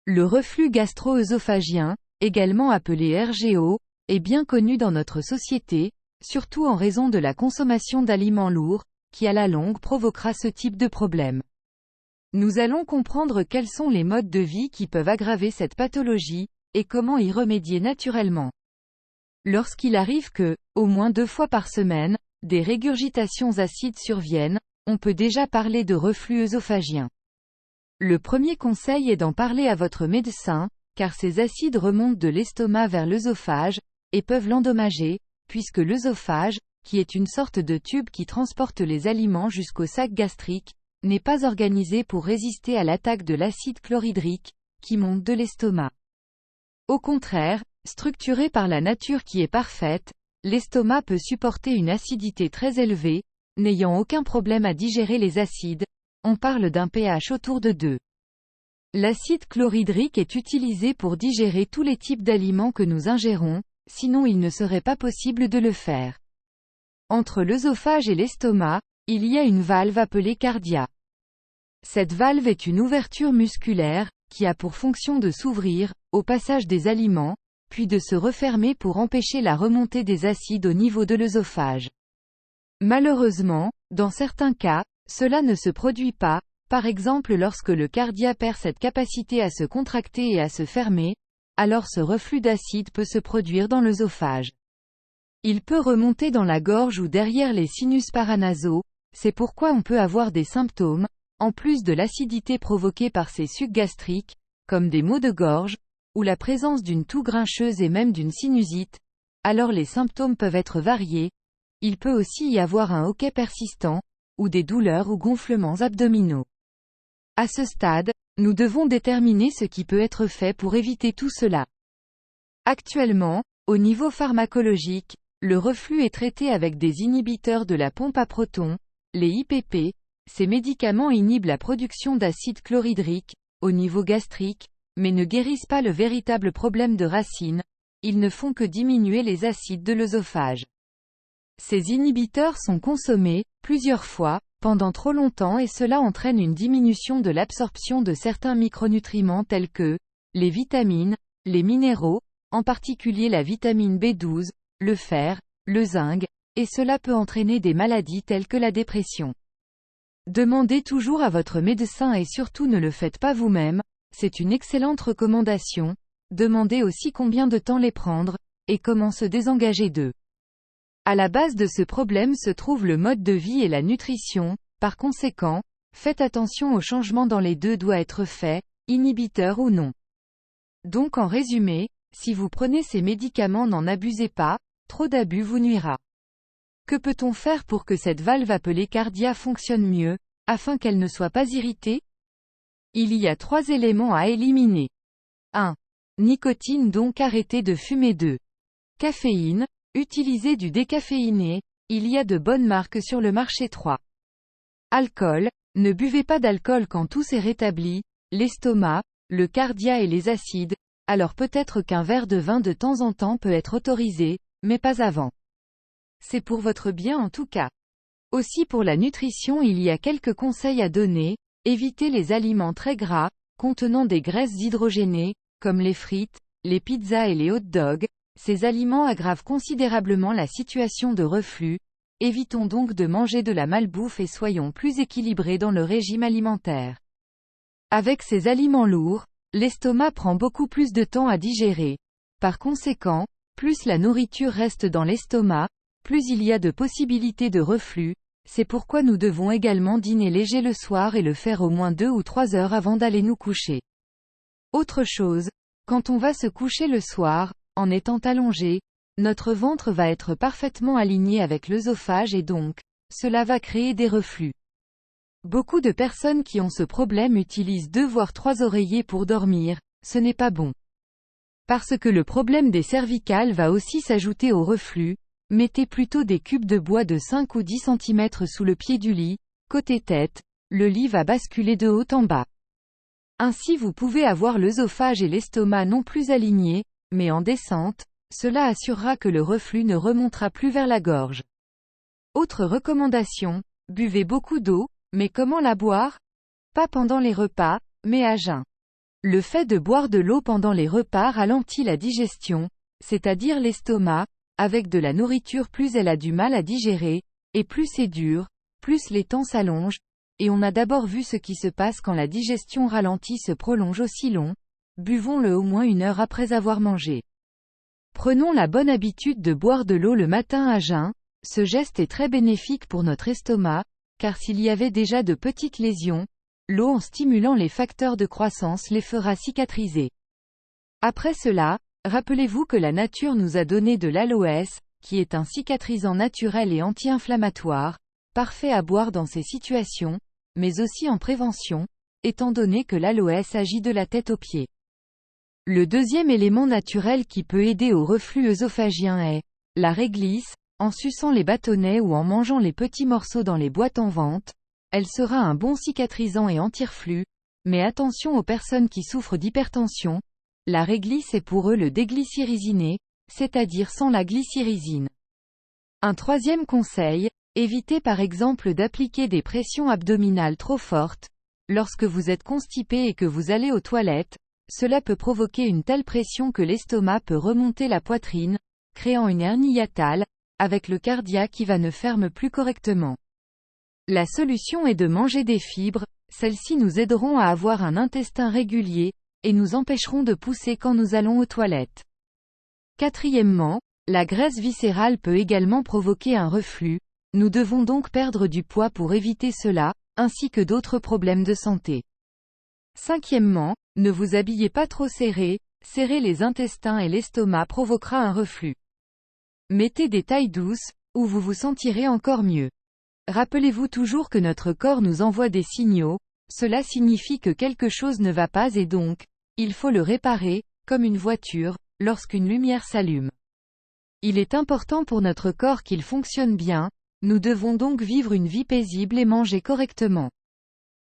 Le reflux gastro-œsophagien, également appelé RGO, est bien connu dans notre société, surtout en raison de la consommation d'aliments lourds, qui à la longue provoquera ce type de problème. Nous allons comprendre quels sont les modes de vie qui peuvent aggraver cette pathologie, et comment y remédier naturellement. Lorsqu'il arrive que, au moins 2 fois par semaine, des régurgitations acides surviennent, on peut déjà parler de reflux œsophagien. Le premier conseil est d'en parler à votre médecin, car ces acides remontent de l'estomac vers l'œsophage, et peuvent l'endommager, puisque l'œsophage, qui est une sorte de tube qui transporte les aliments jusqu'au sac gastrique, n'est pas organisé pour résister à l'attaque de l'acide chlorhydrique, qui monte de l'estomac. Au contraire, structuré par la nature qui est parfaite, l'estomac peut supporter une acidité très élevée, n'ayant aucun problème à digérer les acides, on parle d'un pH autour de 2. L'acide chlorhydrique est utilisé pour digérer tous les types d'aliments que nous ingérons, sinon il ne serait pas possible de le faire. Entre l'œsophage et l'estomac, il y a une valve appelée cardia. Cette valve est une ouverture musculaire, qui a pour fonction de s'ouvrir, au passage des aliments, puis de se refermer pour empêcher la remontée des acides au niveau de l'œsophage. Malheureusement, dans certains cas, cela ne se produit pas, par exemple lorsque le cardia perd cette capacité à se contracter et à se fermer, alors ce reflux d'acide peut se produire dans l'œsophage. Il peut remonter dans la gorge ou derrière les sinus paranasaux, c'est pourquoi on peut avoir des symptômes, en plus de l'acidité provoquée par ces sucs gastriques, comme des maux de gorge, ou la présence d'une toux grincheuse et même d'une sinusite, alors les symptômes peuvent être variés, il peut aussi y avoir un hoquet persistant, ou des douleurs ou gonflements abdominaux. À ce stade, nous devons déterminer ce qui peut être fait pour éviter tout cela. Actuellement, au niveau pharmacologique, le reflux est traité avec des inhibiteurs de la pompe à protons, les IPP. Ces médicaments inhibent la production d'acide chlorhydrique, au niveau gastrique, mais ne guérissent pas le véritable problème de racine, ils ne font que diminuer les acides de l'œsophage. Ces inhibiteurs sont consommés, plusieurs fois, pendant trop longtemps et cela entraîne une diminution de l'absorption de certains micronutriments tels que les vitamines, les minéraux, en particulier la vitamine B12, le fer, le zinc, et cela peut entraîner des maladies telles que la dépression. Demandez toujours à votre médecin et surtout ne le faites pas vous-même, c'est une excellente recommandation, demandez aussi combien de temps les prendre, et comment se désengager d'eux. À la base de ce problème se trouve le mode de vie et la nutrition, par conséquent, faites attention aux changements dans les deux doit être fait, inhibiteurs ou non. Donc en résumé, si vous prenez ces médicaments n'en abusez pas, trop d'abus vous nuira. Que peut-on faire pour que cette valve appelée cardia fonctionne mieux, afin qu'elle ne soit pas irritée? Il y a 3 éléments à éliminer. 1. Nicotine donc arrêtez de fumer. 2. Caféine, utilisez du décaféiné, il y a de bonnes marques sur le marché. 3. Alcool, ne buvez pas d'alcool quand tout s'est rétabli, l'estomac, le cardia et les acides, alors peut-être qu'un verre de vin de temps en temps peut être autorisé, mais pas avant. C'est pour votre bien en tout cas. Aussi pour la nutrition il y a quelques conseils à donner, évitez les aliments très gras, contenant des graisses hydrogénées, comme les frites, les pizzas et les hot dogs, ces aliments aggravent considérablement la situation de reflux, évitons donc de manger de la malbouffe et soyons plus équilibrés dans le régime alimentaire. Avec ces aliments lourds, l'estomac prend beaucoup plus de temps à digérer. Par conséquent, plus la nourriture reste dans l'estomac, plus il y a de possibilités de reflux, c'est pourquoi nous devons également dîner léger le soir et le faire au moins 2 ou 3 heures avant d'aller nous coucher. Autre chose, quand on va se coucher le soir, en étant allongé, notre ventre va être parfaitement aligné avec l'œsophage et donc, cela va créer des reflux. Beaucoup de personnes qui ont ce problème utilisent 2 voire 3 oreillers pour dormir, ce n'est pas bon. Parce que le problème des cervicales va aussi s'ajouter au reflux, mettez plutôt des cubes de bois de 5 ou 10 cm sous le pied du lit, côté tête, le lit va basculer de haut en bas. Ainsi vous pouvez avoir l'œsophage et l'estomac non plus alignés, mais en descente, cela assurera que le reflux ne remontera plus vers la gorge. Autre recommandation, buvez beaucoup d'eau, mais comment la boire? Pas pendant les repas, mais à jeun. Le fait de boire de l'eau pendant les repas ralentit la digestion, c'est-à-dire l'estomac, avec de la nourriture plus elle a du mal à digérer, et plus c'est dur, plus les temps s'allongent, et on a d'abord vu ce qui se passe quand la digestion ralentie se prolonge aussi long, buvons-le au moins 1 heure après avoir mangé. Prenons la bonne habitude de boire de l'eau le matin à jeun, ce geste est très bénéfique pour notre estomac, car s'il y avait déjà de petites lésions, l'eau en stimulant les facteurs de croissance les fera cicatriser. Après cela, rappelez-vous que la nature nous a donné de l'aloès, qui est un cicatrisant naturel et anti-inflammatoire, parfait à boire dans ces situations, mais aussi en prévention, étant donné que l'aloès agit de la tête aux pieds. Le deuxième élément naturel qui peut aider au reflux œsophagien est la réglisse. En suçant les bâtonnets ou en mangeant les petits morceaux dans les boîtes en vente, elle sera un bon cicatrisant et anti-reflux, mais attention aux personnes qui souffrent d'hypertension, la réglisse est pour eux le déglycyrrhésiné, c'est-à-dire sans la glycyrrhizine. Un troisième conseil, évitez par exemple d'appliquer des pressions abdominales trop fortes. Lorsque vous êtes constipé et que vous allez aux toilettes, cela peut provoquer une telle pression que l'estomac peut remonter la poitrine, créant une hernie hiatale, avec le cardiaque qui ne ferme plus correctement. La solution est de manger des fibres, celles-ci nous aideront à avoir un intestin régulier, et nous empêcheront de pousser quand nous allons aux toilettes. Quatrièmement, la graisse viscérale peut également provoquer un reflux, nous devons donc perdre du poids pour éviter cela, ainsi que d'autres problèmes de santé. Cinquièmement, ne vous habillez pas trop serré, serrer les intestins et l'estomac provoquera un reflux. Mettez des tailles douces, où vous vous sentirez encore mieux. Rappelez-vous toujours que notre corps nous envoie des signaux, cela signifie que quelque chose ne va pas et donc, il faut le réparer, comme une voiture, lorsqu'une lumière s'allume. Il est important pour notre corps qu'il fonctionne bien, nous devons donc vivre une vie paisible et manger correctement.